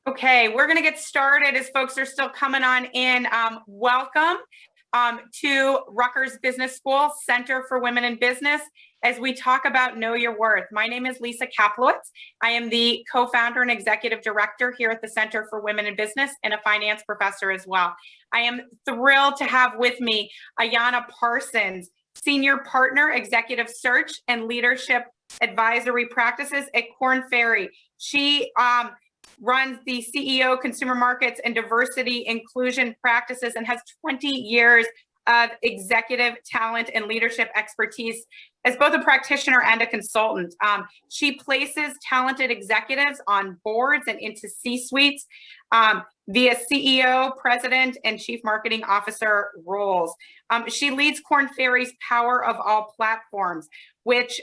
Okay, we're going to get started as folks are still coming on in. Welcome to Rutgers Business School Center for Women in Business as we talk about Know Your Worth. My name is Lisa Kaplowitz. I am the co-founder and executive director here at the Center for Women in Business and a finance professor as well. I am thrilled to have with me Ayana Parsons, senior partner, executive search and leadership advisory practices at Korn, Ferry. She runs the CEO consumer markets and diversity inclusion practices and has 20 years of executive talent and leadership expertise as both a practitioner and a consultant. She places talented executives on boards and into C-suites via CEO, president, and chief marketing officer roles. She leads Korn Ferry's Power of All platforms, which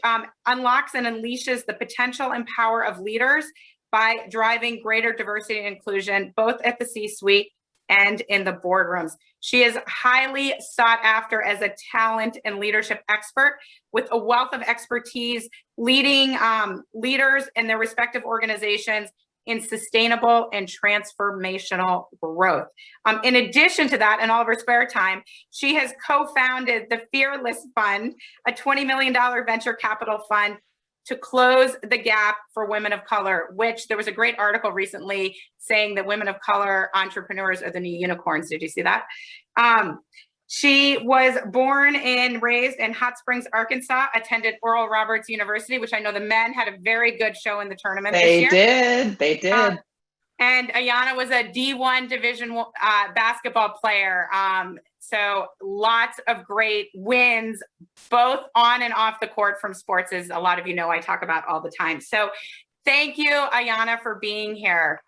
unlocks and unleashes the potential and power of leaders by driving greater diversity and inclusion, both at the C-suite and in the boardrooms. She is highly sought after as a talent and leadership expert with a wealth of expertise leading leaders in their respective organizations in sustainable and transformational growth. In addition to that, in all of her spare time, she has co-founded the Fearless Fund, a $20 million venture capital fund to close the gap for women of color, which there was a great article recently saying that women of color entrepreneurs are the new unicorns. Did you see that? She was born and raised in Hot Springs, Arkansas, attended Oral Roberts University, which I know the men had a very good show in the tournament this year. They did. And Ayana was a D1 Division basketball player. So lots of great wins, both on and off the court from sports, as a lot of you know I talk about all the time. So thank you, Ayana, for being here.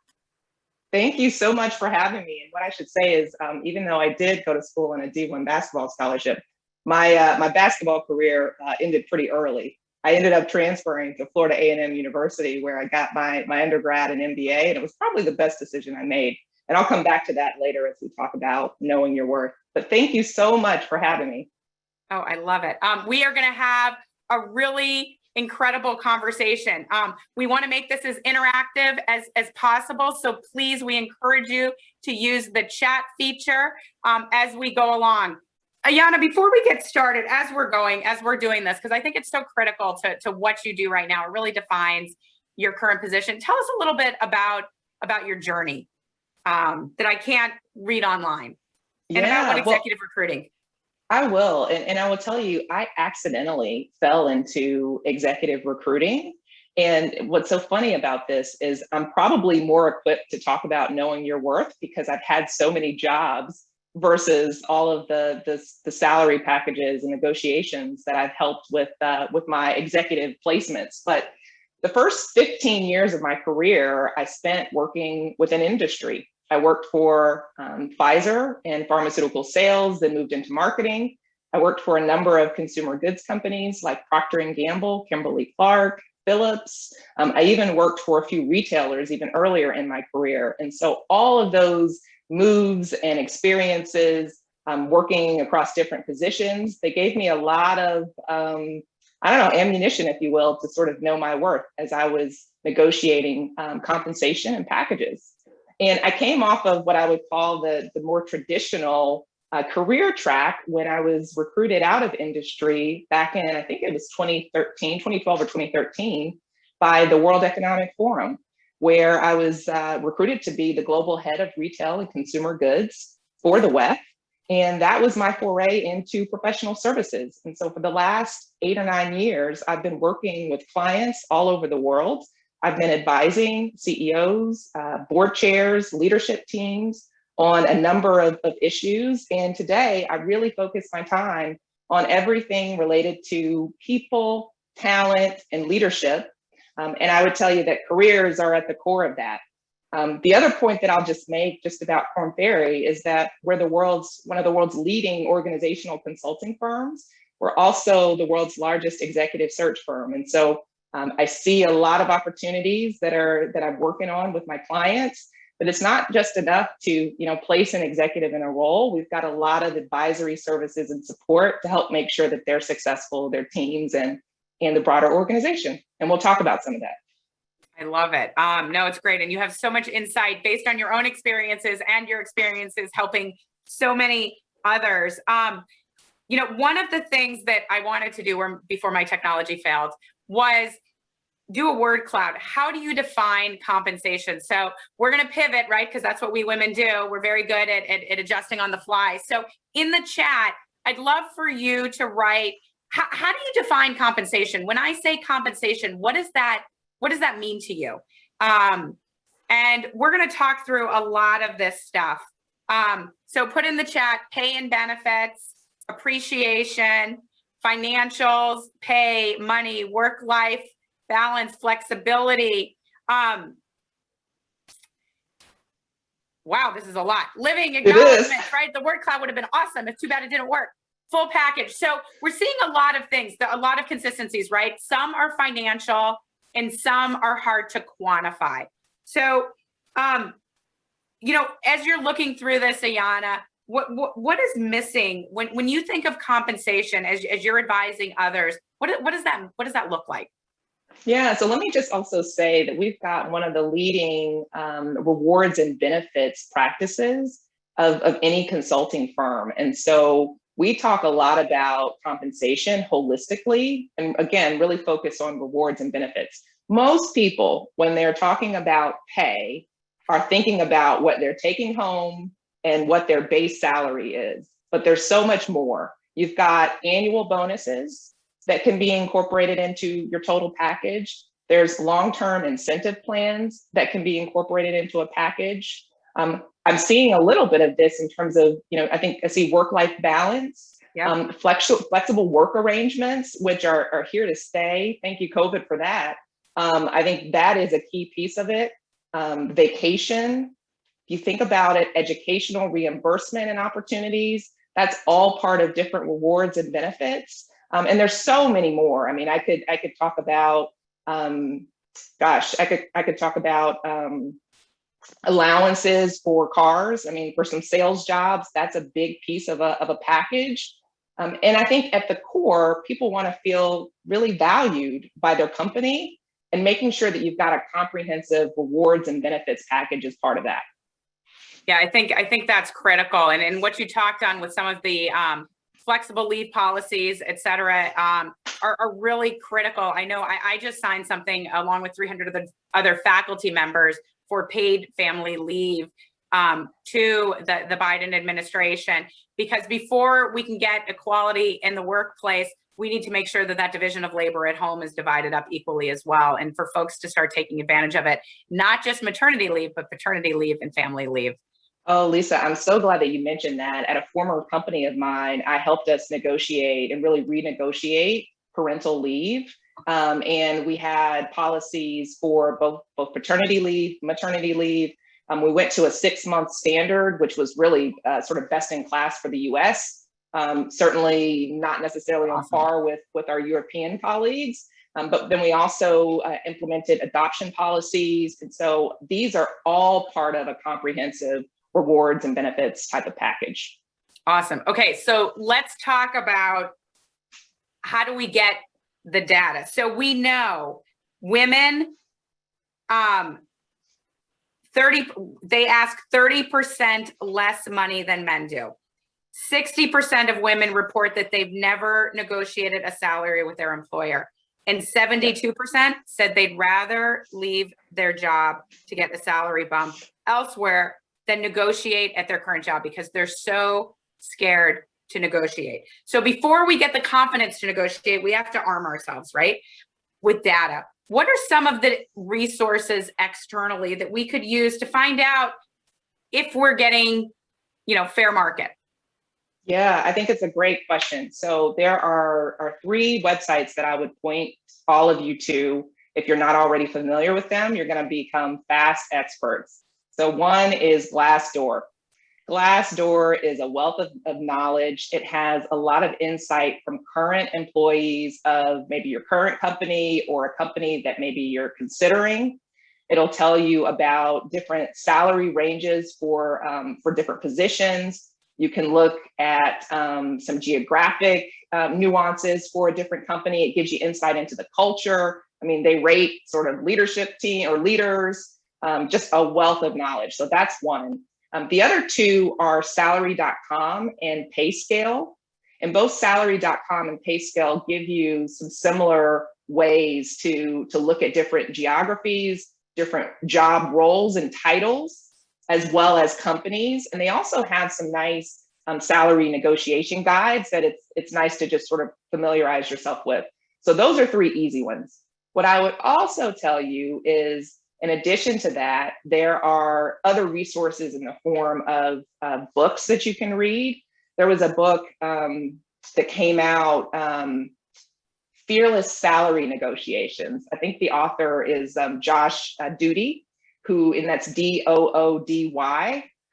Thank you so much for having me. And what I should say is, even though I did go to school on a D1 basketball scholarship, my basketball career ended pretty early. I ended up transferring to Florida A&M University, where I got my undergrad and MBA, and it was probably the best decision I made. And I'll come back to that later as we talk about knowing your worth. But thank you so much for having me. Oh, I love it. We are going to have a really incredible conversation. We want to make this as interactive as possible. So please, we encourage you to use the chat feature as we go along. Ayana, before we get started, as we're doing this, because I think it's so critical to what you do right now, it really defines your current position. Tell us a little bit about your journey that I can't read online, and about what executive recruiting. I will, and I will tell you, I accidentally fell into executive recruiting. And what's so funny about this is I'm probably more equipped to talk about knowing your worth because I've had so many jobs versus all of the salary packages and negotiations that I've helped with my executive placements. But the first 15 years of my career, I spent working within industry. I worked for Pfizer in pharmaceutical sales, then moved into marketing. I worked for a number of consumer goods companies like Procter & Gamble, Kimberly-Clark, Phillips. I even worked for a few retailers even earlier in my career. And so all of those moves and experiences, working across different positions, they gave me a lot of, ammunition, if you will, to sort of know my worth as I was negotiating compensation and packages. And I came off of what I would call the more traditional career track when I was recruited out of industry back in, I think it was 2012 or 2013, by the World Economic Forum, where I was recruited to be the global head of retail and consumer goods for the WEF. And that was my foray into professional services. And so for the last 8 or 9 years, I've been working with clients all over the world. I've been advising CEOs, board chairs, leadership teams on a number of issues. And today I really focus my time on everything related to people, talent, and leadership. And I would tell you that careers are at the core of that. The other point that I'll just make just about Korn Ferry is that we're one of the world's leading organizational consulting firms. We're also the world's largest executive search firm. And so I see a lot of opportunities that I'm working on with my clients, but it's not just enough to place an executive in a role. We've got a lot of advisory services and support to help make sure that they're successful, their teams, and the broader organization. And we'll talk about some of that. I love it. No, it's great. And you have so much insight based on your own experiences and your experiences helping so many others. One of the things that I wanted to do before my technology failed was do a word cloud. How do you define compensation? So we're going to pivot, right? Because that's what we women do. We're very good at adjusting on the fly. So in the chat, I'd love for you to write, how do you define compensation? When I say compensation, what does that mean to you? And we're going to talk through a lot of this stuff. So put in the chat, pay and benefits, appreciation, financials, pay, money, work-life balance, flexibility. Wow, this is a lot. Living acknowledgement, right? The word cloud would have been awesome. It's too bad it didn't work. Full package. So we're seeing a lot of things, a lot of consistencies, right? Some are financial and some are hard to quantify. So, as you're looking through this, Ayana, what is missing when you think of compensation as you're advising others? What does that look like? Yeah, so let me just also say that we've got one of the leading rewards and benefits practices of any consulting firm. And so we talk a lot about compensation holistically, and again, really focus on rewards and benefits. Most people, when they're talking about pay, are thinking about what they're taking home and what their base salary is. But there's so much more. You've got annual bonuses that can be incorporated into your total package. There's long-term incentive plans that can be incorporated into a package. I'm seeing a little bit of this in terms of, I see work-life balance, yep. Flexible work arrangements, which are here to stay. Thank you, COVID, for that. I think that is a key piece of it. Vacation, if you think about it, educational reimbursement and opportunities, that's all part of different rewards and benefits. And there's so many more. I mean, I could talk about, I could talk about allowances for cars. I mean, for some sales jobs, that's a big piece of a package. And I think at the core, people want to feel really valued by their company, and making sure that you've got a comprehensive rewards and benefits package as part of that. Yeah, I think that's critical. And what you talked on with some of the flexible leave policies, et cetera, are really critical. I know I just signed something along with 300 of the other faculty members for paid family leave to the Biden administration, because before we can get equality in the workplace, we need to make sure that division of labor at home is divided up equally as well. And for folks to start taking advantage of it, not just maternity leave, but paternity leave and family leave. Oh, Lisa, I'm so glad that you mentioned that. At a former company of mine, I helped us negotiate and really renegotiate parental leave. And we had policies for both paternity leave, maternity leave. We went to a 6-month standard, which was really sort of best in class for the US. Certainly not necessarily on par with our European colleagues. But then we also implemented adoption policies. And so these are all part of a comprehensive rewards and benefits type of package. Awesome. Okay, so let's talk about how do we get the data. So we know women, they ask 30% less money than men do. 60% of women report that they've never negotiated a salary with their employer. And 72% said they'd rather leave their job to get a salary bump elsewhere than negotiate at their current job, because they're so scared to negotiate. So before we get the confidence to negotiate, we have to arm ourselves, right, with data. What are some of the resources externally that we could use to find out if we're getting, fair market? Yeah, I think it's a great question. So there are 3 websites that I would point all of you to. If you're not already familiar with them, you're going to become fast experts. So one is Glassdoor. Glassdoor is a wealth of knowledge. It has a lot of insight from current employees of maybe your current company or a company that maybe you're considering. It'll tell you about different salary ranges for different positions. You can look at some geographic nuances for a different company. It gives you insight into the culture, I mean, they rate sort of leadership team or leaders, just a wealth of knowledge. So that's one. The other two are salary.com and PayScale. And both salary.com and PayScale give you some similar ways to look at different geographies, different job roles and titles, as well as companies. And they also have some nice salary negotiation guides that it's nice to just sort of familiarize yourself with. So those are three easy ones. What I would also tell you is, in addition to that, there are other resources in the form of books that you can read. There was a book that came out, Fearless Salary Negotiations. I think the author is Josh Doody, and that's Doody,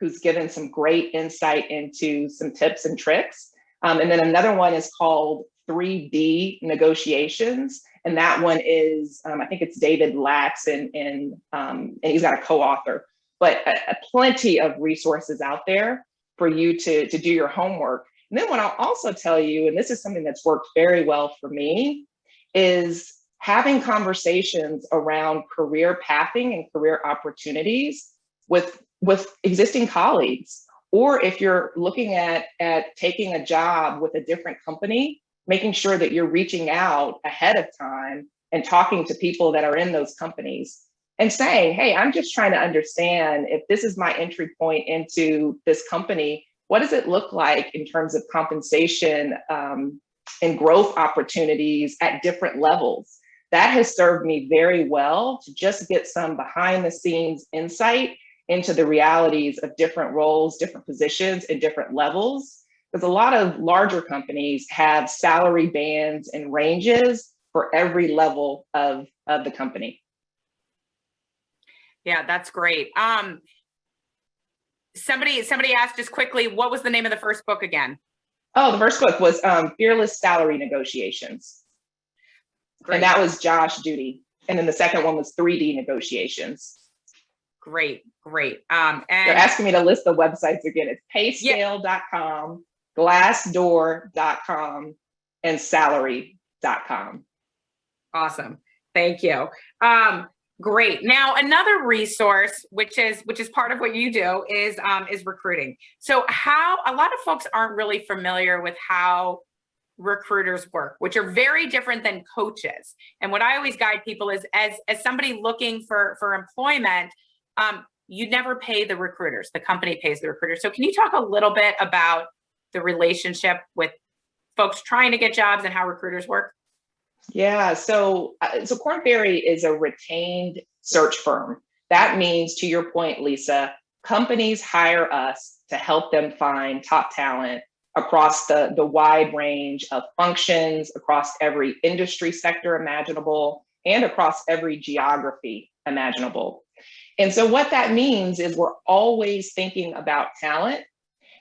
who's given some great insight into some tips and tricks. And then another one is called 3D Negotiations. And that one is, I think it's David Lax, and he's got a co-author, but plenty of resources out there for you to do your homework. And then what I'll also tell you, and this is something that's worked very well for me, is having conversations around career pathing and career opportunities with existing colleagues. Or if you're looking at taking a job with a different company, making sure that you're reaching out ahead of time and talking to people that are in those companies and saying, hey, I'm just trying to understand if this is my entry point into this company, what does it look like in terms of compensation and growth opportunities at different levels? That has served me very well to just get some behind the scenes insight into the realities of different roles, different positions, and different levels. Because a lot of larger companies have salary bands and ranges for every level of the company. Yeah, that's great. Somebody asked just quickly, what was the name of the first book again? Oh, the first book was Fearless Salary Negotiations. Great. And that was Josh Doody. And then the second one was 3D Negotiations. Great. And they're asking me to list the websites again. It's payscale.com, glassdoor.com, and salary.com. Awesome. Thank you. Great. Now, another resource, which is part of what you do, is recruiting. So how a lot of folks aren't really familiar with how recruiters work, which are very different than coaches. And what I always guide people is, as somebody looking for employment, you never pay the recruiters. The company pays the recruiters. So can you talk a little bit about the relationship with folks trying to get jobs and how recruiters work? Yeah, so Korn Ferry is a retained search firm. That means, to your point, Lisa, companies hire us to help them find top talent across the wide range of functions, across every industry sector imaginable, and across every geography imaginable. And so what that means is we're always thinking about talent.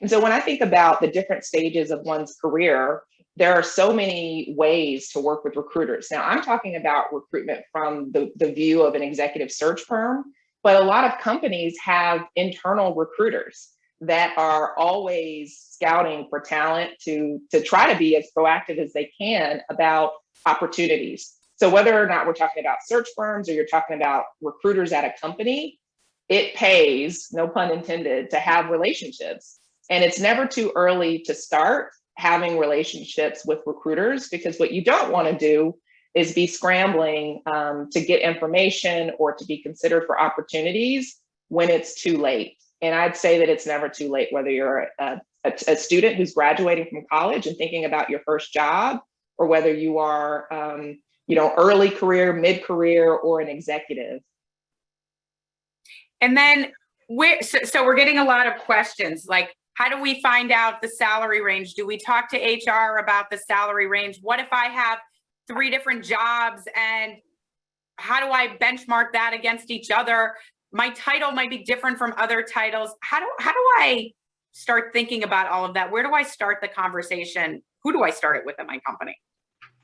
And so when I think about the different stages of one's career, there are so many ways to work with recruiters. Now, I'm talking about recruitment from the view of an executive search firm, but a lot of companies have internal recruiters that are always scouting for talent to try to be as proactive as they can about opportunities. So whether or not we're talking about search firms or you're talking about recruiters at a company, it pays, no pun intended, to have relationships. And it's never too early to start having relationships with recruiters, because what you don't want to do is be scrambling to get information or to be considered for opportunities when it's too late. And I'd say that it's never too late, whether you're a student who's graduating from college and thinking about your first job, or whether you are early career, mid-career, or an executive. And then so we're getting a lot of questions like, how do we find out the salary range? Do we talk to HR about the salary range? What if I have 3 different jobs, and how do I benchmark that against each other? My title might be different from other titles. How do I start thinking about all of that? Where do I start the conversation? Who do I start it with at my company?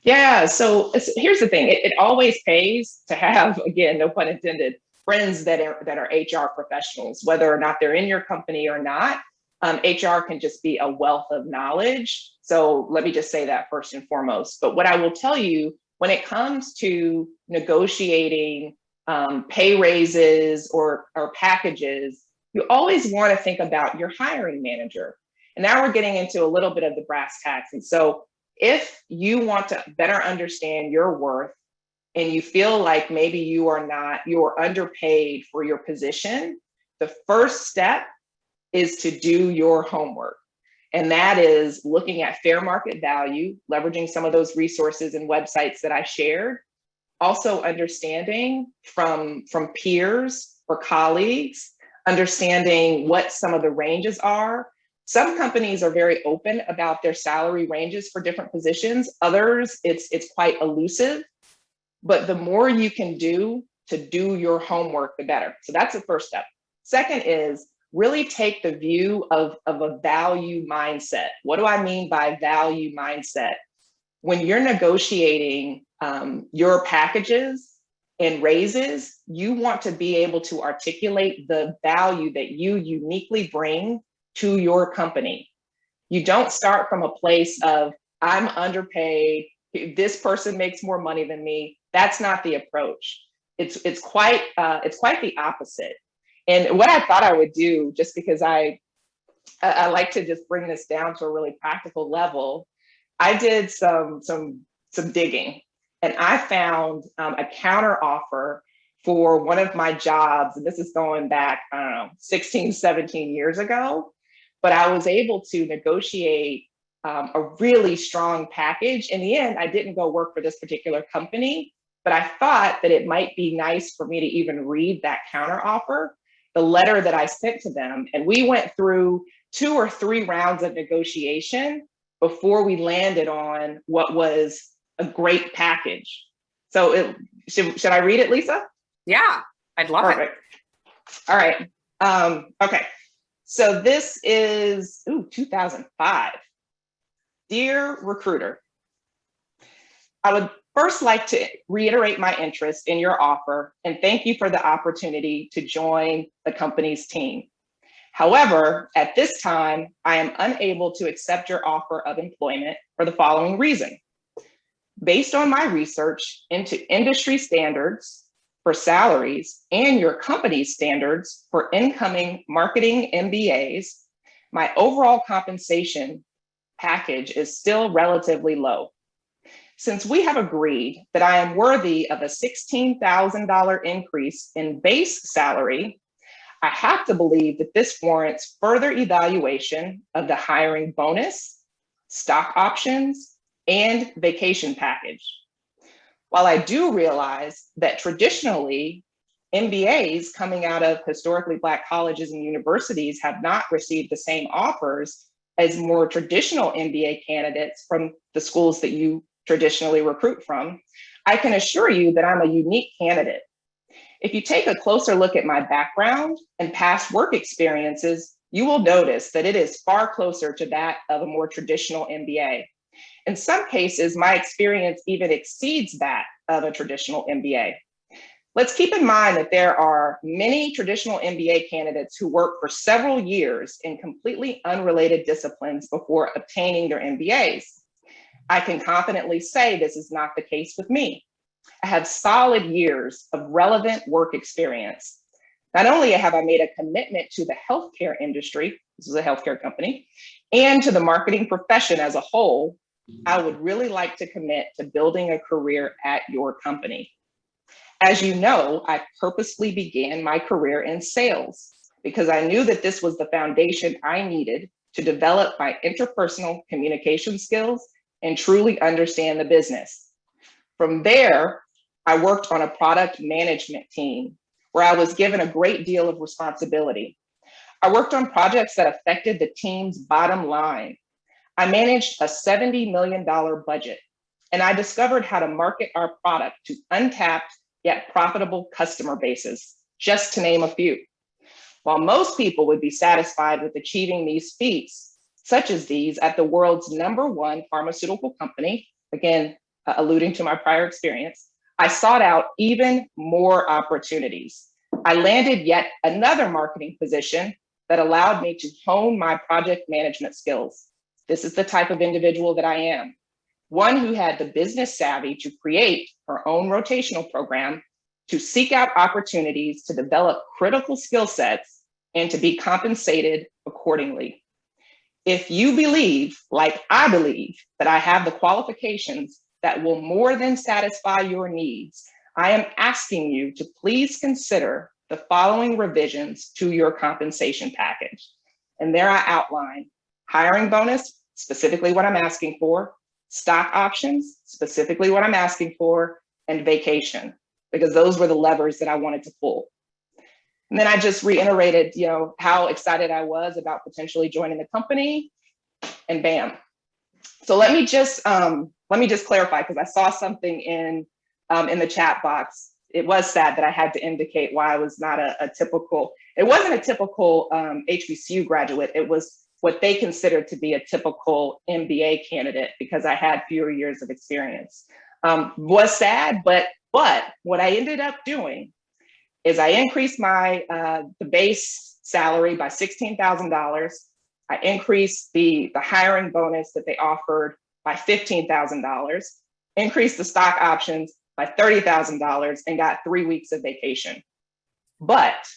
Yeah, so here's the thing. It always pays to have, again, no pun intended, friends that are HR professionals, whether or not they're in your company or not. HR can just be a wealth of knowledge. So let me just say that first and foremost. But what I will tell you, when it comes to negotiating pay raises or packages, you always want to think about your hiring manager. And now we're getting into a little bit of the brass tacks. And so if you want to better understand your worth and you feel like maybe you're underpaid for your position, the first step is to do your homework. And that is looking at fair market value, leveraging some of those resources and websites that I shared. Also understanding from peers or colleagues, understanding what some of the ranges are. Some companies are very open about their salary ranges for different positions. Others, it's quite elusive. But the more you can do to do your homework, the better. So that's the first step. Second is really take the view of a value mindset. What do I mean by value mindset? When you're negotiating your packages and raises, you want to be able to articulate the value that you uniquely bring to your company. You don't start from a place of, I'm underpaid, this person makes more money than me. That's not the approach. It's quite the opposite. And what I thought I would do, just because I like to just bring this down to a really practical level, I did some digging, and I found a counter offer for one of my jobs. And this is going back, I don't know, 16, 17 years ago. But I was able to negotiate a really strong package. In the end, I didn't go work for this particular company, but I thought that it might be nice for me to even read that counter offer, the letter that I sent to them. And we went through 2 or 3 rounds of negotiation before we landed on what was a great package. So should I read it, Lisa? Yeah, I'd love it. All right. Okay. So this is 2005. Dear recruiter, I would first like to reiterate my interest in your offer and thank you for the opportunity to join the company's team. However, at this time, I am unable to accept your offer of employment for the following reason. Based on my research into industry standards for salaries and your company's standards for incoming marketing MBAs, my overall compensation package is still relatively low. Since we have agreed that I am worthy of a $16,000 increase in base salary, I have to believe that this warrants further evaluation of the hiring bonus, stock options, and vacation package. While I do realize that traditionally, MBAs coming out of historically Black colleges and universities have not received the same offers as more traditional MBA candidates from the schools that you traditionally recruit from, I can assure you that I'm a unique candidate. If you take a closer look at my background and past work experiences, you will notice that it is far closer to that of a more traditional MBA. In some cases, my experience even exceeds that of a traditional MBA. Let's keep in mind that there are many traditional MBA candidates who work for several years in completely unrelated disciplines before obtaining their MBAs. I can confidently say this is not the case with me. I have solid years of relevant work experience. Not only have I made a commitment to the healthcare industry, this is a healthcare company, and to the marketing profession as a whole, I would really like to commit to building a career at your company. As you know, I purposely began my career in sales because I knew that this was the foundation I needed to develop my interpersonal communication skills and truly understand the business. From there, I worked on a product management team where I was given a great deal of responsibility. I worked on projects that affected the team's bottom line. I managed a $70 million budget, and I discovered how to market our product to untapped yet profitable customer bases, just to name a few. While most people would be satisfied with achieving these feats, such as these at the world's #1 pharmaceutical company, again, alluding to my prior experience, I sought out even more opportunities. I landed yet another marketing position that allowed me to hone my project management skills. This is the type of individual that I am. one who had the business savvy to create her own rotational program, to seek out opportunities to develop critical skill sets, and to be compensated accordingly. If you believe, like I believe, that I have the qualifications that will more than satisfy your needs, I am asking you to please consider the following revisions to your compensation package. And there I outline hiring bonus, specifically what I'm asking for, stock options, specifically what I'm asking for, and vacation, because those were the levers that I wanted to pull. And then I just reiterated, how excited I was about potentially joining the company, and bam. So let me just clarify, because I saw something in the chat box. It was sad that I had to indicate why I was not it wasn't a typical HBCU graduate. It was what they considered to be a typical MBA candidate, because I had fewer years of experience. Was sad, but what I ended up doing is I increased my the base salary by $16,000. I increased the hiring bonus that they offered by $15,000, increased the stock options by $30,000, and got 3 weeks of vacation. But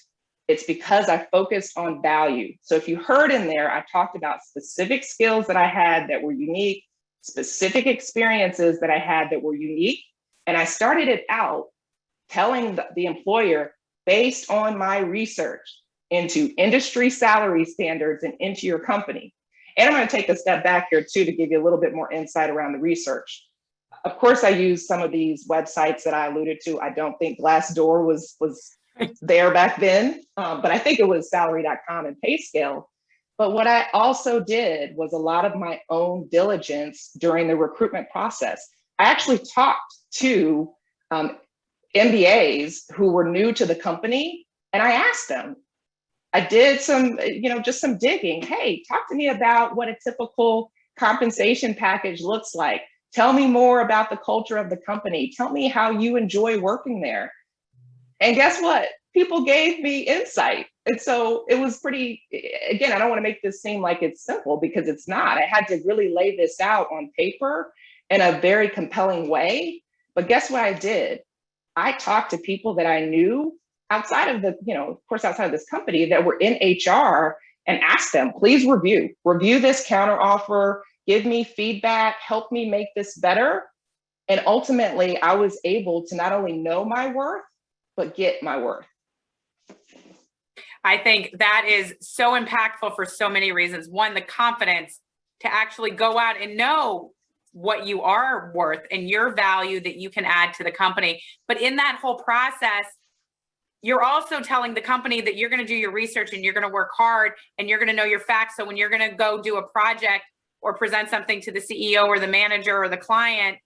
it's because I focused on value. So if you heard in there, I talked about specific skills that I had that were unique, specific experiences that I had that were unique. And I started it out telling the employer, based on my research into industry salary standards and into your company. And I'm going to take a step back here too, to give you a little bit more insight around the research. Of course, I use some of these websites that I alluded to. I don't think Glassdoor was there back then, but I think it was salary.com and PayScale. But what I also did was a lot of my own diligence during the recruitment process. I actually talked to MBAs who were new to the company, and I asked them, I did some, just some digging. Hey, talk to me about what a typical compensation package looks like. Tell me more about the culture of the company. Tell me how you enjoy working there. And guess what? People gave me insight. And so it was pretty, again, I don't want to make this seem like it's simple, because it's not. I had to really lay this out on paper in a very compelling way. But guess what I did? I talked to people that I knew outside of outside of this company, that were in HR, and asked them, please review this counter offer, give me feedback, help me make this better. And ultimately, I was able to not only know my worth, but get my worth. I think that is so impactful for so many reasons. One, the confidence to actually go out and know what you are worth and your value that you can add to the company. But in that whole process, you're also telling the company that you're going to do your research and you're going to work hard and you're going to know your facts. So when you're going to go do a project or present something to the CEO or the manager or the client,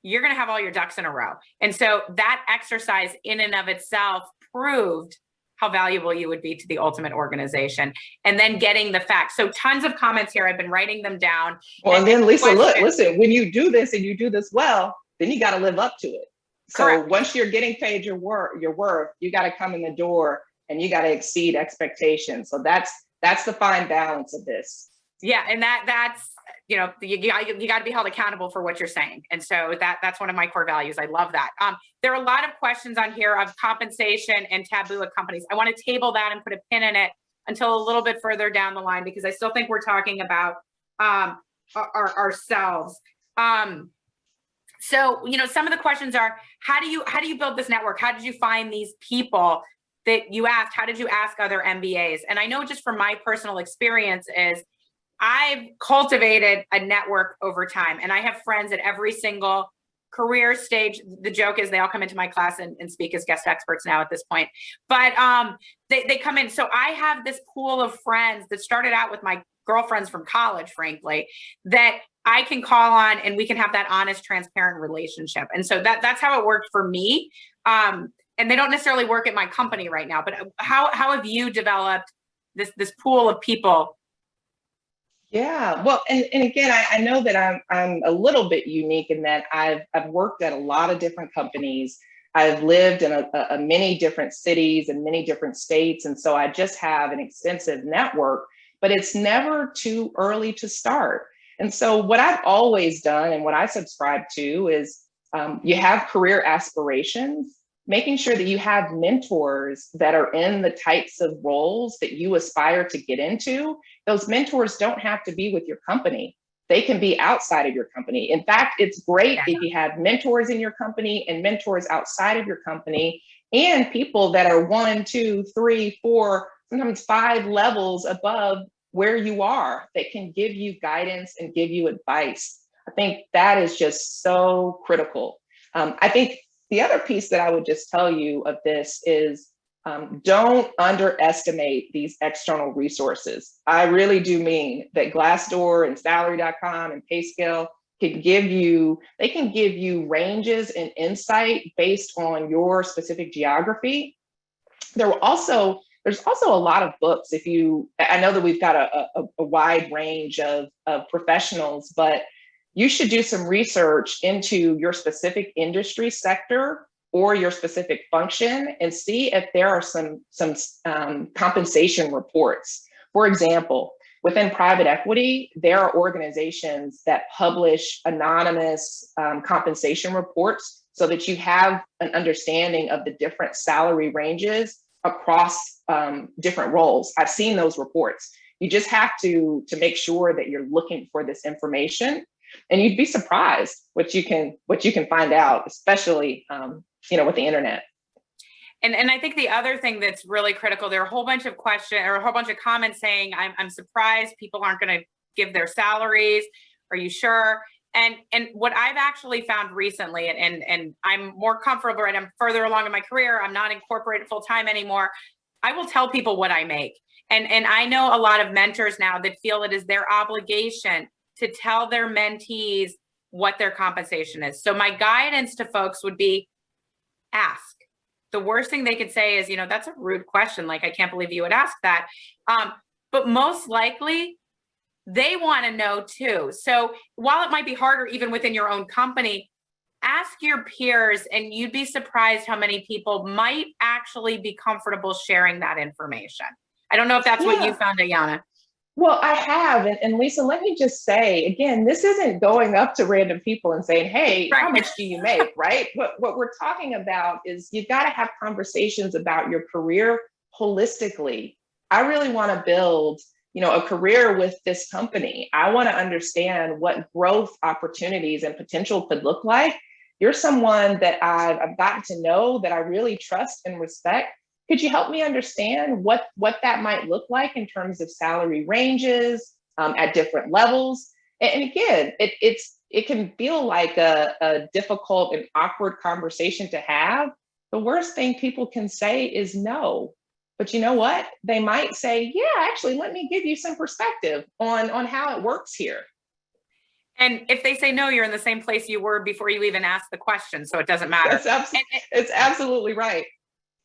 you're going to have all your ducks in a row. And so that exercise in and of itself proved how valuable you would be to the ultimate organization. And then getting the facts. So tons of comments here. I've been writing them down. Well, and then Lisa, listen, when you do this and you do this well, then you got to live up to it. So correct. Once you're getting paid your worth, you got to come in the door and you got to exceed expectations. So that's the fine balance of this. Yeah. And that's, you got to be held accountable for what you're saying. And so that's one of my core values. I love that. There are a lot of questions on here of compensation and taboo at companies. I want to table that and put a pin in it until a little bit further down the line, because I still think we're talking about ourselves. So, some of the questions are, how do you build this network? How did you find these people that you asked? How did you ask other MBAs? And I know just from my personal experience is I've cultivated a network over time, and I have friends at every single career stage. The joke is they all come into my class and speak as guest experts now at this point, but they come in. So I have this pool of friends that started out with my girlfriends from college, frankly, that I can call on and we can have that honest, transparent relationship. And so that's how it worked for me. And they don't necessarily work at my company right now, but how have you developed this pool of people? Yeah, well, and again, I know that I'm a little bit unique in that I've worked at a lot of different companies. I've lived in a many different cities and many different states. And so I just have an extensive network, but it's never too early to start. And so what I've always done and what I subscribe to is you have career aspirations, making sure that you have mentors that are in the types of roles that you aspire to get into. Those mentors don't have to be with your company. They can be outside of your company. In fact, it's great if you have mentors in your company and mentors outside of your company, and people that are 1, 2, 3, 4, sometimes 5 levels above where you are that can give you guidance and give you advice. I think that is just so critical. I think the other piece that I would just tell you of this is don't underestimate these external resources. I really do mean that Glassdoor and Salary.com and PayScale can give you ranges and insight based on your specific geography. There's also a lot of books. I know that we've got a wide range of professionals, but you should do some research into your specific industry sector or your specific function and see if there are some compensation reports. For example, within private equity, there are organizations that publish anonymous compensation reports so that you have an understanding of the different salary ranges across different roles. I've seen those reports. You just have to make sure that you're looking for this information, and you'd be surprised what you can find out, especially with the internet. And I think the other thing that's really critical, there are a whole bunch of questions or a whole bunch of comments saying, I'm surprised people aren't going to give their salaries. Are you sure? And what I've actually found recently, and I'm more comfortable, right? I'm further along in my career. I'm not incorporated full time anymore. I will tell people what I make. And I know a lot of mentors now that feel it is their obligation to tell their mentees what their compensation is. So my guidance to folks would be ask. The worst thing they could say is, that's a rude question. Like, I can't believe you would ask that. But most likely they want to know too. So while it might be harder even within your own company, ask your peers, and you'd be surprised how many people might actually be comfortable sharing that information. I don't know if that's what you found, Ayana. Well, I have. And Lisa, let me just say, again, this isn't going up to random people and saying, hey, how much do you make, right? What we're talking about is you've got to have conversations about your career holistically. I really want to build, a career with this company. I want to understand what growth opportunities and potential could look like. You're someone that I've gotten to know, that I really trust and respect. Could you help me understand what that might look like in terms of salary ranges at different levels? And again, it can feel like a difficult and awkward conversation to have. The worst thing people can say is no. But you know what? They might say, yeah, actually, let me give you some perspective on how it works here. And if they say no, you're in the same place you were before you even asked the question. So it doesn't matter. It's absolutely right.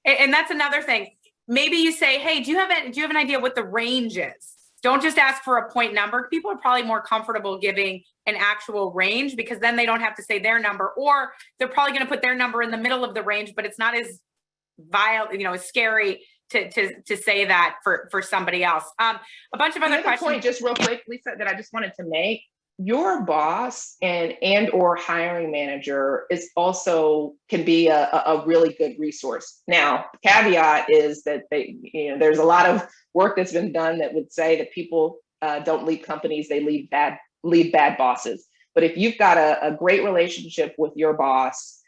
And that's another thing. Maybe you say, hey, do you have an idea what the range is? Don't just ask for a point number. People are probably more comfortable giving an actual range because then they don't have to say their number, or they're probably going to put their number in the middle of the range, but it's not as as scary to say that for somebody else. A bunch of other questions. Point, just real quick, Lisa, that I just wanted to make. Your boss and or hiring manager can be a really good resource. Now, the caveat is that there's a lot of work that's been done that would say that people don't leave companies, they leave bad bosses. But if you've got a great relationship with your boss,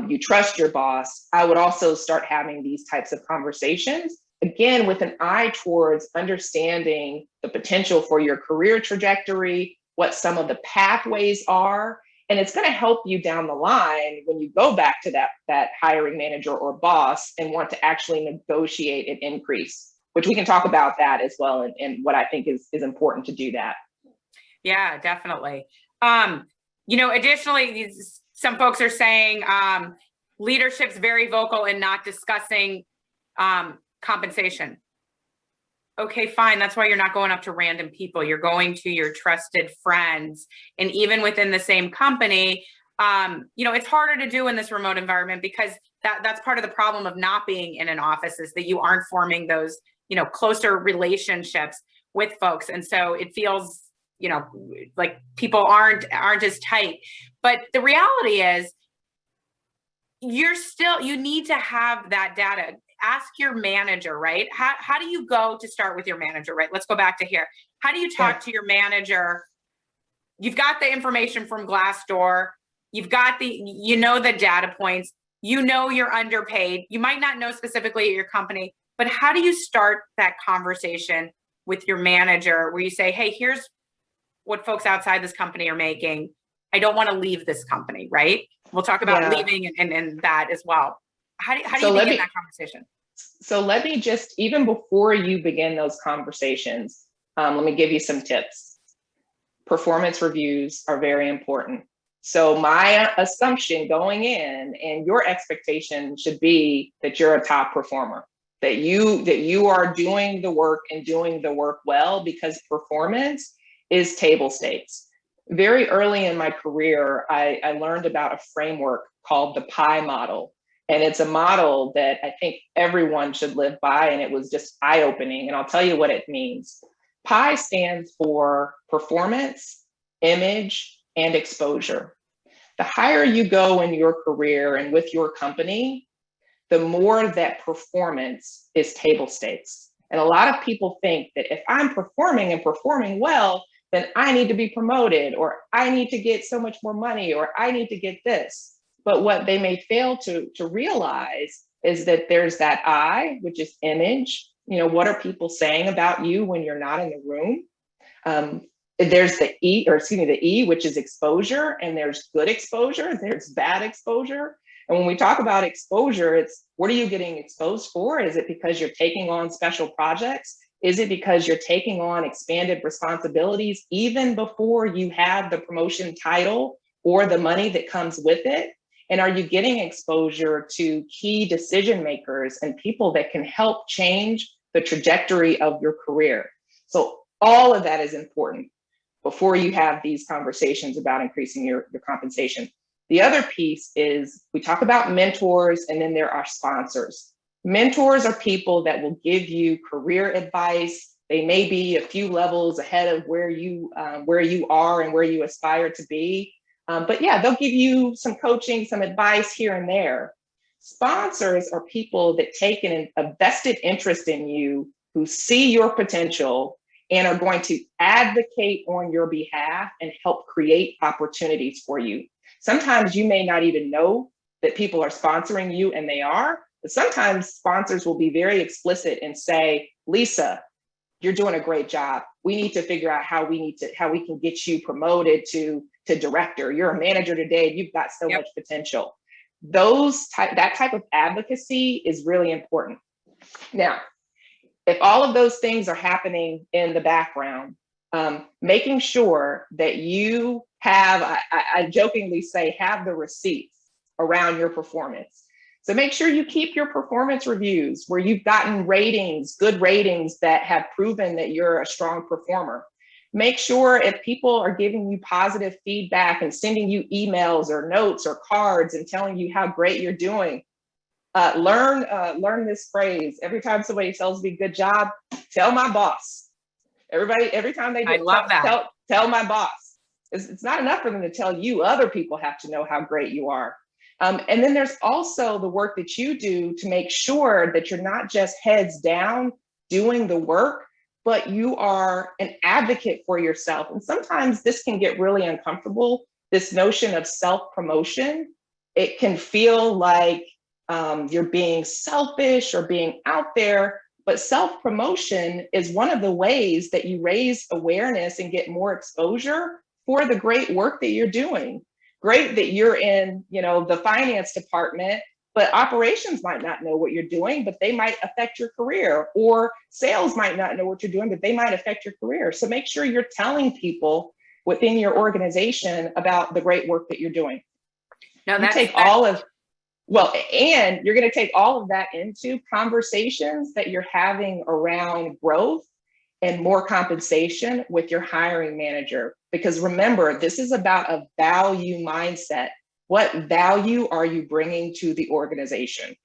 you trust your boss, I would also start having these types of conversations, again, with an eye towards understanding the potential for your career trajectory, what some of the pathways are. And it's going to help you down the line when you go back to that hiring manager or boss and want to actually negotiate an increase, which we can talk about that as well. And what I think is important to do that. Yeah, definitely. Additionally, some folks are saying leadership's very vocal in not discussing compensation. Okay, fine. That's why you're not going up to random people. You're going to your trusted friends. And even within the same company, it's harder to do in this remote environment because that's part of the problem of not being in an office is that you aren't forming those, closer relationships with folks. And so it feels, like people aren't as tight. But the reality is you need to have that data. Ask your manager, right? How do you go to start with your manager, right? Let's go back to here. How do you talk to your manager? You've got the information from Glassdoor. You've got the data points. You're underpaid. You might not know specifically at your company, but how do you start that conversation with your manager where you say, hey, here's what folks outside this company are making. I don't want to leave this company, right? We'll talk about leaving and that as well. How do you begin that conversation? So let me just, even before you begin those conversations, let me give you some tips. Performance reviews are very important. So my assumption going in and your expectation should be that you're a top performer, that you are doing the work and doing the work well, because performance is table stakes. Very early in my career, I learned about a framework called the PI model. And it's a model that I think everyone should live by. And it was just eye-opening. And I'll tell you what it means. PI stands for performance, image, and exposure. The higher you go in your career and with your company, the more that performance is table stakes. And a lot of people think that if I'm performing and performing well, then I need to be promoted, or I need to get so much more money, or I need to get this. But what they may fail to realize is that there's that I, which is image. What are people saying about you when you're not in the room? There's the E, which is exposure, and there's good exposure, there's bad exposure. And when we talk about exposure, it's what are you getting exposed for? Is it because you're taking on special projects? Is it because you're taking on expanded responsibilities even before you have the promotion title or the money that comes with it? And are you getting exposure to key decision makers and people that can help change the trajectory of your career? So all of that is important before you have these conversations about increasing your compensation. The other piece is we talk about mentors, and then there are sponsors. Mentors are people that will give you career advice. They may be a few levels ahead of where you are and where you aspire to be. But they'll give you some coaching, some advice here and there. Sponsors are people that take a vested interest in you, who see your potential and are going to advocate on your behalf and help create opportunities for you. Sometimes you may not even know that people are sponsoring you, and they are, but sometimes sponsors will be very explicit and say, Lisa, you're doing a great job. We need to figure out how we can get you promoted to director. You're a manager today. You've got so much potential. That type of advocacy is really important. Now, if all of those things are happening in the background, making sure that you have, I jokingly say, have the receipts around your performance. So make sure you keep your performance reviews where you've gotten ratings, good ratings that have proven that you're a strong performer. Make sure if people are giving you positive feedback and sending you emails or notes or cards and telling you how great you're doing, learn this phrase. Every time somebody tells me good job, tell my boss. Every time they do, I love that. Tell my boss. It's not enough for them to tell you. Other people have to know how great you are. And then there's also the work that you do to make sure that you're not just heads down doing the work, but you are an advocate for yourself. And sometimes this can get really uncomfortable, this notion of self-promotion. It can feel like you're being selfish or being out there, but self-promotion is one of the ways that you raise awareness and get more exposure for the great work that you're doing. Great that you're in, the finance department, but operations might not know what you're doing, but they might affect your career, or sales might not know what you're doing, but they might affect your career. So make sure you're telling people within your organization about the great work that you're doing. Now and you're going to take all of that into conversations that you're having around growth and more compensation with your hiring manager. Because remember, this is about a value mindset. What value are you bringing to the organization?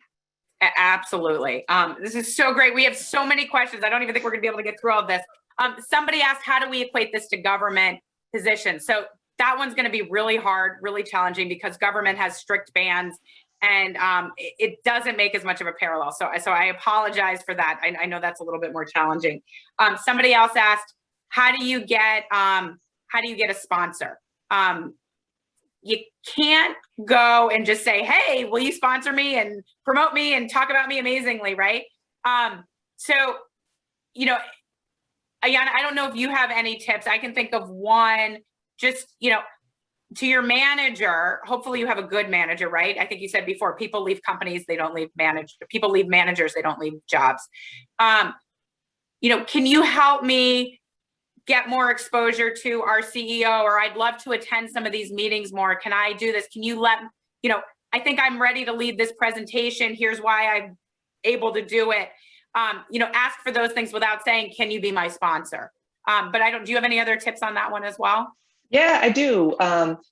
Absolutely. This is so great. We have so many questions. I don't even think we're going to be able to get through all of this. Somebody asked, how do we equate this to government positions? So that one's going to be really hard, really challenging, because government has strict bans, and it doesn't make as much of a parallel. So I apologize for that. I know that's a little bit more challenging. Somebody else asked, how do you get a sponsor? You can't go and just say, hey, will you sponsor me and promote me and talk about me amazingly, right? So, Ayana, I don't know if you have any tips. I can think of one, just, to your manager. Hopefully you have a good manager, right? I think you said before, people leave companies, they don't leave people leave managers, they don't leave jobs. Can you help me get more exposure to our CEO, or I'd love to attend some of these meetings more. Can I do this? Can you I think I'm ready to lead this presentation. Here's why I'm able to do it. Ask for those things without saying, can you be my sponsor? But do you have any other tips on that one as well? Yeah, I do.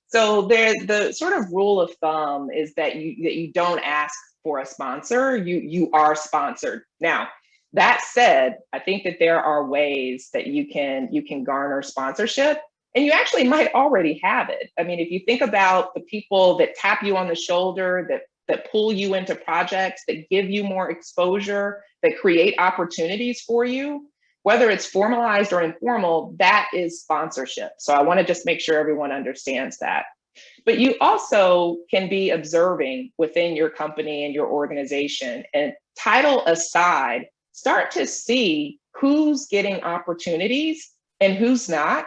So the sort of rule of thumb is that you don't ask for a sponsor, you are sponsored. Now, that said, I think that there are ways that you can garner sponsorship, and you actually might already have it. I mean, if you think about the people that tap you on the shoulder, that pull you into projects, that give you more exposure, that create opportunities for you, whether it's formalized or informal, that is sponsorship. So I want to just make sure everyone understands that. But you also can be observing within your company and your organization, and title aside, start to see who's getting opportunities and who's not,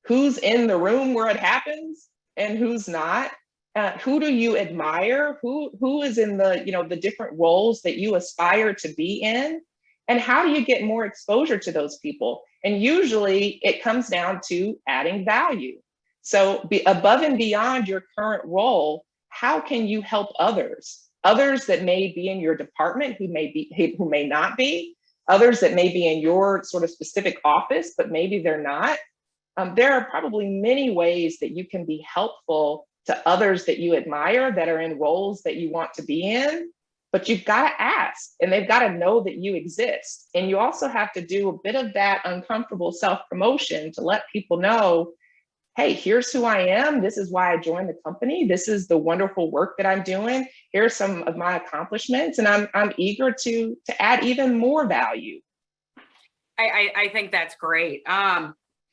who's in the room where it happens and who's not. Who do you admire? Who is in the different roles that you aspire to be in? And how do you get more exposure to those people? And usually it comes down to adding value. So be above and beyond your current role, how can you help others that may be in your department, who may not be, others that may be in your sort of specific office, but maybe they're not. There are probably many ways that you can be helpful to others that you admire, that are in roles that you want to be in, but you've got to ask, and they've got to know that you exist. And you also have to do a bit of that uncomfortable self-promotion to let people know, hey, here's who I am. This is why I joined the company. This is the wonderful work that I'm doing. Here's some of my accomplishments, and I'm eager to add even more value. I think that's great.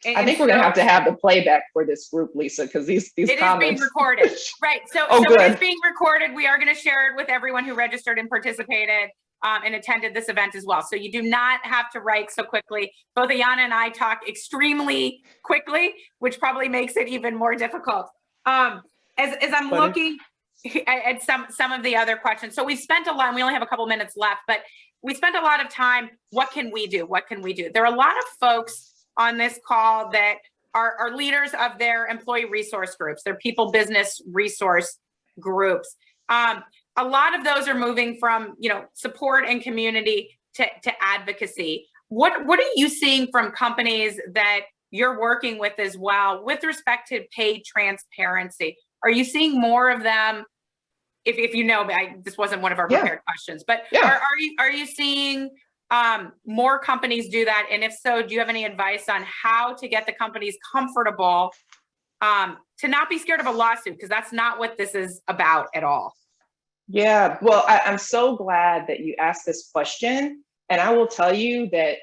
I think we're going to have the playback for this group, Lisa, because these it comments. It is being recorded. Right. So it is being recorded. We are going to share it with everyone who registered and participated and attended this event as well. So you do not have to write so quickly. Both Ayana and I talk extremely quickly, which probably makes it even more difficult. As I'm looking at some of the other questions. So we spent a lot, and we only have a couple minutes left, but we spent a lot of time. What can we do? What can we do? There are a lot of folks on this call that are leaders of their employee resource groups, their people business resource groups. A lot of those are moving from, support and community to advocacy. What are you seeing from companies that you're working with as well with respect to paid transparency? Are you seeing more of them? If this wasn't one of our prepared questions, but are you seeing more companies do that? And if so, do you have any advice on how to get the companies comfortable to not be scared of a lawsuit? Because that's not what this is about at all. Yeah, well, I'm so glad that you asked this question. And I will tell you that,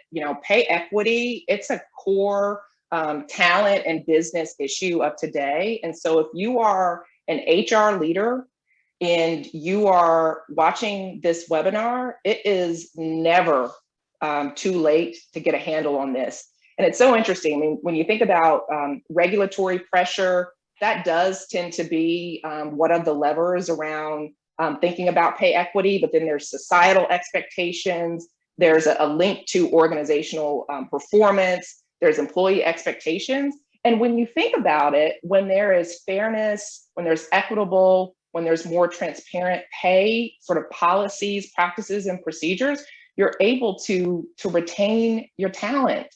pay equity, it's a core talent and business issue of today. And so if you are an HR leader and you are watching this webinar, it is never too late to get a handle on this. And it's so interesting. I mean, when you think about regulatory pressure, that does tend to be one of the levers around thinking about pay equity, but then there's societal expectations. There's a link to organizational performance. There's employee expectations. And when you think about it, when there is fairness, when there's equitable, when there's more transparent pay sort of policies, practices, and procedures, you're able to retain your talent.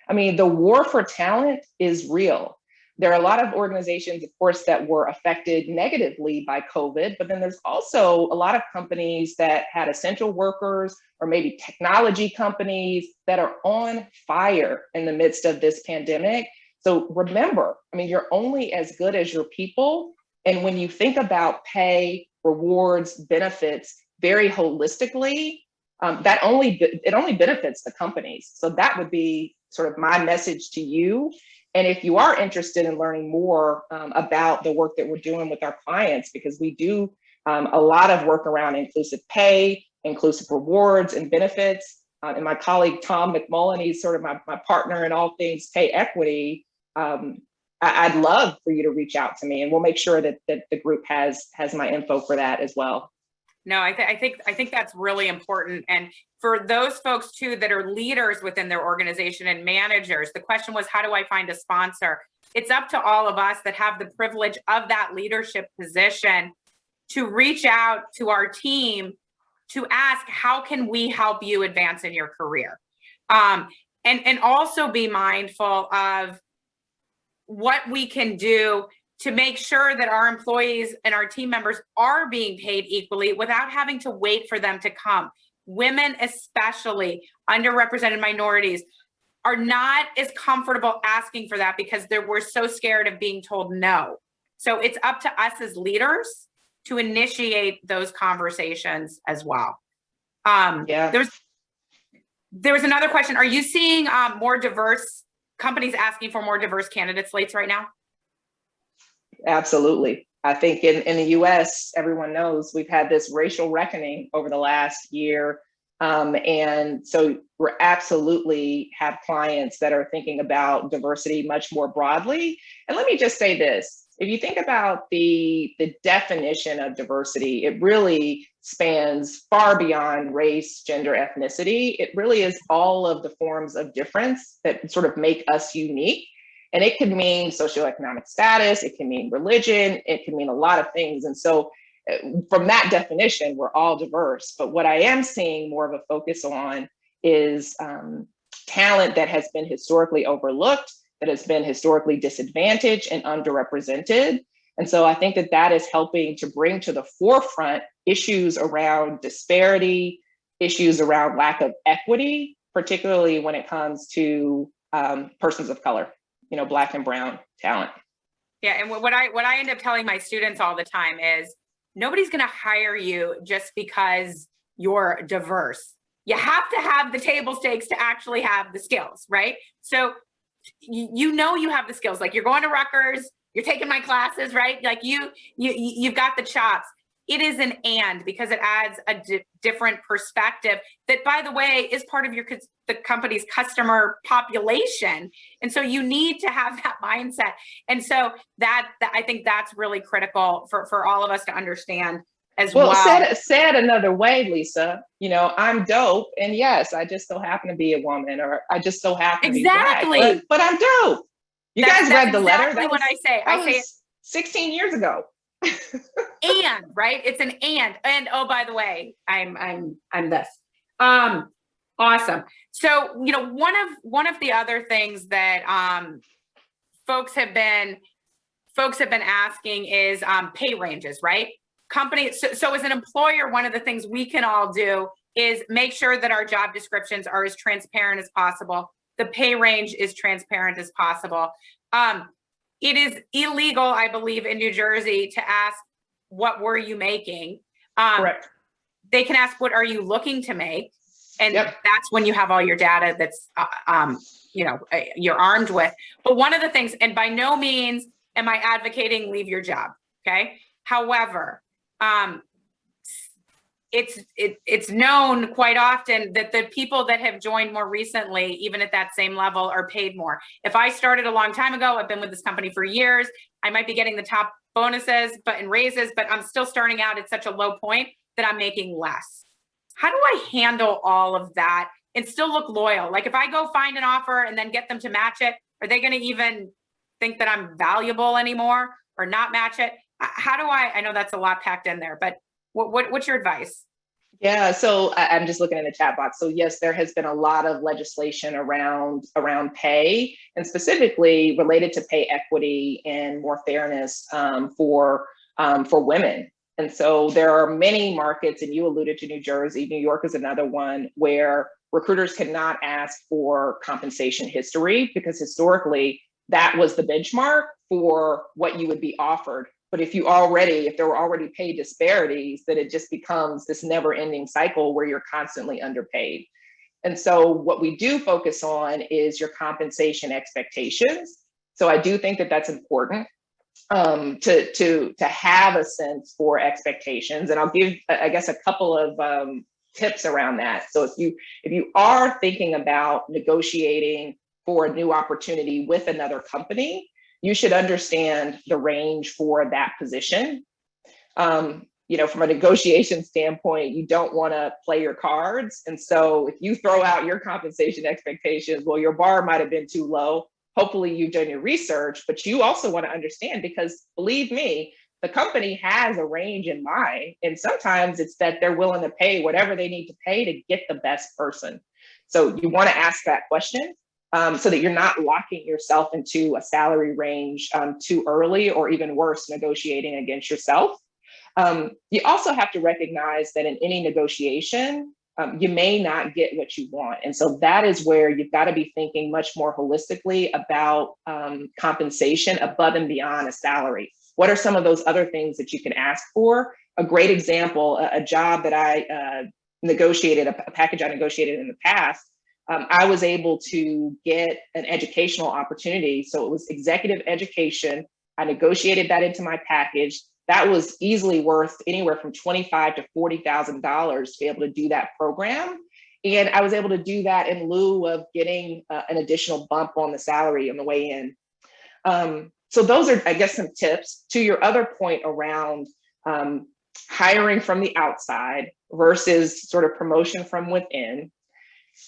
I mean, the war for talent is real. There are a lot of organizations, of course, that were affected negatively by COVID, but then there's also a lot of companies that had essential workers or maybe technology companies that are on fire in the midst of this pandemic. So remember, I mean, you're only as good as your people. And when you think about pay, rewards, benefits very holistically, it only benefits the companies. So that would be sort of my message to you. And if you are interested in learning more about the work that we're doing with our clients, because we do a lot of work around inclusive pay, inclusive rewards and benefits. And my colleague, Tom McMullen, he's sort of my partner in all things pay equity. I'd love for you to reach out to me, and we'll make sure that the group has my info for that as well. No, I think that's really important. And for those folks too that are leaders within their organization and managers, the question was, how do I find a sponsor? It's up to all of us that have the privilege of that leadership position to reach out to our team to ask, how can we help you advance in your career? And also be mindful of what we can do to make sure that our employees and our team members are being paid equally without having to wait for them to come. Women, especially underrepresented minorities, are not as comfortable asking for that because we're so scared of being told no. So it's up to us as leaders to initiate those conversations as well. There was another question. Are you seeing more diverse companies asking for more diverse candidate slates right now? Absolutely. I think in the US, everyone knows we've had this racial reckoning over the last year. And so we're absolutely have clients that are thinking about diversity much more broadly. And let me just say this, if you think about the definition of diversity, it really spans far beyond race, gender, ethnicity. It really is all of the forms of difference that sort of make us unique. And it can mean socioeconomic status, it can mean religion, it can mean a lot of things. And so from that definition, we're all diverse. But what I am seeing more of a focus on is talent that has been historically overlooked, that has been historically disadvantaged and underrepresented. And so I think that is helping to bring to the forefront issues around disparity, issues around lack of equity, particularly when it comes to persons of color. Black and brown talent. Yeah, and what I end up telling my students all the time is nobody's going to hire you just because you're diverse. You have to have the table stakes to actually have the skills, right? So you have the skills. Like, you're going to Rutgers, you're taking my classes, right? Like you've got the chops. It is an and, because it adds a different perspective that, by the way, is part of the company's customer population. And so you need to have that mindset. And so that I think that's really critical for all of us to understand as well. Said another way, Lisa, I'm dope. And yes, I just so happen to be a woman, or I just so happen to be Black, but I'm dope. You guys read the letter? That's what I say. I say it 16 years ago. And right, it's an and oh, by the way, I'm this. Awesome. So one of the other things that folks have been asking is pay ranges, right? Companies. So as an employer, one of the things we can all do is make sure that our job descriptions are as transparent as possible. The pay range is transparent as possible. It is illegal, I believe, in New Jersey to ask, what were you making? Correct. They can ask, what are you looking to make? And Yep. That's when you have all your data that's, you're armed with. But one of the things, and by no means am I advocating leave your job, okay? However, it's known quite often that the people that have joined more recently, even at that same level, are paid more. If I started a long time ago, I've been with this company for years, I might be getting the top bonuses and raises, but I'm still starting out at such a low point that I'm making less. How do I handle all of that and still look loyal? Like, if I go find an offer and then get them to match it, are they going to even think that I'm valuable anymore or not match it? How do I know that's a lot packed in there, but what's your advice? Yeah, so I'm just looking in the chat box. So yes, there has been a lot of legislation around pay, and specifically related to pay equity and more fairness for women. And so there are many markets, and you alluded to New Jersey. New York is another one where recruiters cannot ask for compensation history, because historically that was the benchmark for what you would be offered. But if there were already pay disparities, then it just becomes this never ending cycle where you're constantly underpaid. And so what we do focus on is your compensation expectations. So I do think that that's important, to have a sense for expectations. And I'll give, I guess, a couple of tips around that. So if you are thinking about negotiating for a new opportunity with another company, you should understand the range for that position. From a negotiation standpoint, you don't want to play your cards. And so if you throw out your compensation expectations, well, your bar might have been too low. Hopefully you've done your research, but you also want to understand, because believe me, the company has a range in mind. And sometimes it's that they're willing to pay whatever they need to pay to get the best person. So you want to ask that question, so that you're not locking yourself into a salary range too early, or even worse, negotiating against yourself. You also have to recognize that in any negotiation, you may not get what you want. And so that is where you've got to be thinking much more holistically about compensation above and beyond a salary. What are some of those other things that you can ask for? A great example, a job that I negotiated, a package I negotiated in the past, I was able to get an educational opportunity. So it was executive education. I negotiated that into my package. That was easily worth anywhere from $25,000 to $40,000 to be able to do that program. And I was able to do that in lieu of getting an additional bump on the salary on the way in. So those are, I guess, some tips. To your other point around hiring from the outside versus sort of promotion from within,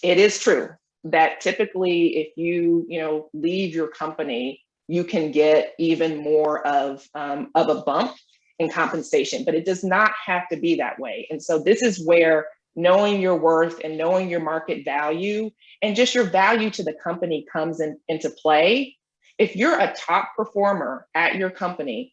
it is true that typically if you leave your company, you can get even more of a bump in compensation, but it does not have to be that way. And so this is where knowing your worth and knowing your market value and just your value to the company comes into play. If you're a top performer at your company,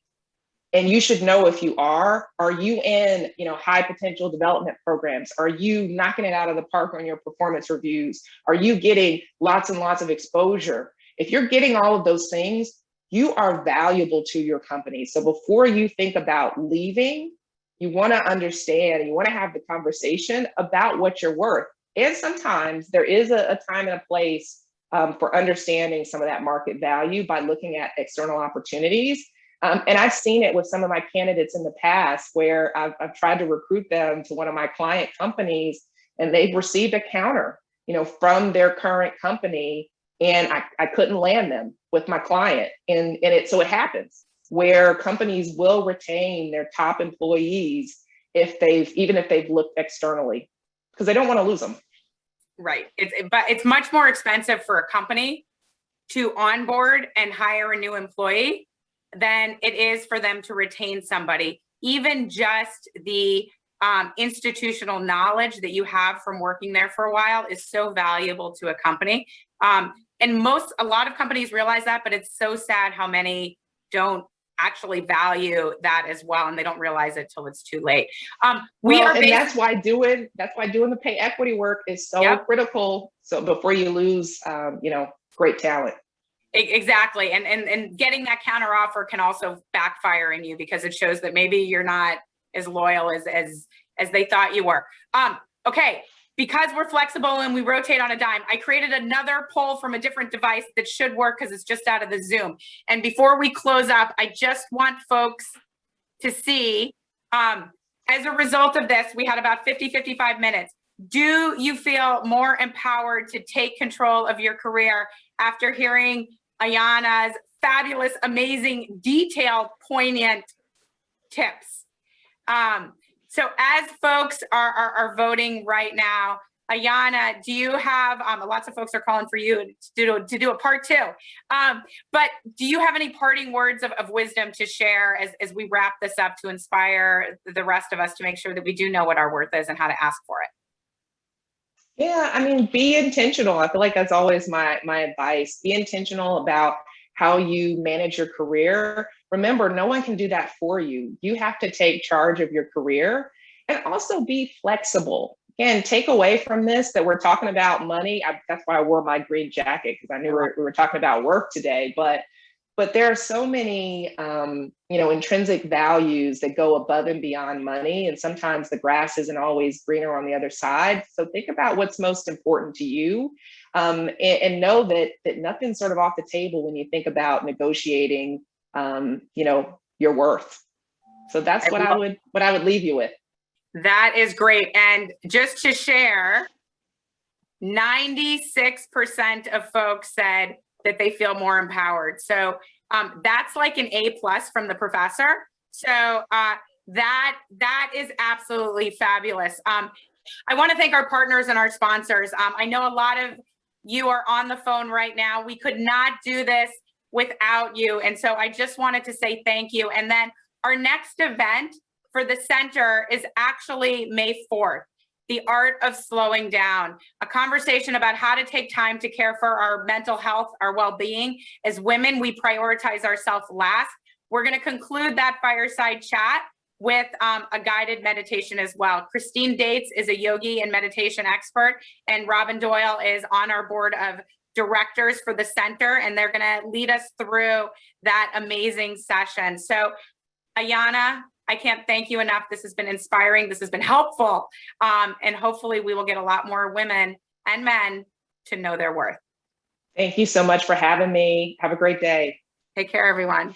and you should know if you are you in high potential development programs? Are you knocking it out of the park on your performance reviews? Are you getting lots and lots of exposure? If you're getting all of those things, you are valuable to your company. So before you think about leaving, you want to understand, you want to have the conversation about what you're worth. And sometimes there is a time and a place for understanding some of that market value by looking at external opportunities. And I've seen it with some of my candidates in the past where I've tried to recruit them to one of my client companies, and they've received a counter, from their current company, and I couldn't land them with my client. So it happens where companies will retain their top employees even if they've looked externally, because they don't want to lose them. Right. But it's much more expensive for a company to onboard and hire a new employee than it is for them to retain somebody. Even just the institutional knowledge that you have from working there for a while is so valuable to a company. And a lot of companies realize that, but it's so sad how many don't actually value that as well, and they don't realize it till it's too late. That's why doing the pay equity work is so critical. So before you lose, great talent. Exactly. And getting that counter offer can also backfire in you, because it shows that maybe you're not as loyal as they thought you were. Okay. Because we're flexible and we rotate on a dime, I created another poll from a different device that should work because it's just out of the Zoom. And before we close up, I just want folks to see, as a result of this, we had about 55 minutes. Do you feel more empowered to take control of your career after hearing Ayana's fabulous, amazing, detailed, poignant tips? So as folks are voting right now, Ayana, do you have, lots of folks are calling for you to do a part two, but do you have any parting words of wisdom to share as we wrap this up to inspire the rest of us to make sure that we do know what our worth is and how to ask for it? Yeah, I mean, be intentional. I feel like that's always my advice. Be intentional about how you manage your career. Remember, no one can do that for you. You have to take charge of your career, and also be flexible. Again, take away from this that we're talking about money. That's why I wore my green jacket, because I knew we were talking about work today. But there are so many, intrinsic values that go above and beyond money. And sometimes the grass isn't always greener on the other side. So think about what's most important to you, and know that nothing's sort of off the table when you think about negotiating, your worth. So that's what I would leave you with. That is great. And just to share, 96% of folks said that they feel more empowered. So that's like an A+ from the professor. So that is absolutely fabulous. I want to thank our partners and our sponsors. I know a lot of you are on the phone right now. We could not do this without you. And so I just wanted to say thank you. And then our next event for the center is actually May 4th. The Art of Slowing Down, a conversation about how to take time to care for our mental health, our well-being. As women, we prioritize ourselves last. We're going to conclude that fireside chat with a guided meditation as well. Christine Dates is a yogi and meditation expert, and Robin Doyle is on our board of directors for the center, and they're going to lead us through that amazing session. So, Ayana, I can't thank you enough. This has been inspiring. This has been helpful. And hopefully we will get a lot more women and men to know their worth. Thank you so much for having me. Have a great day. Take care, everyone.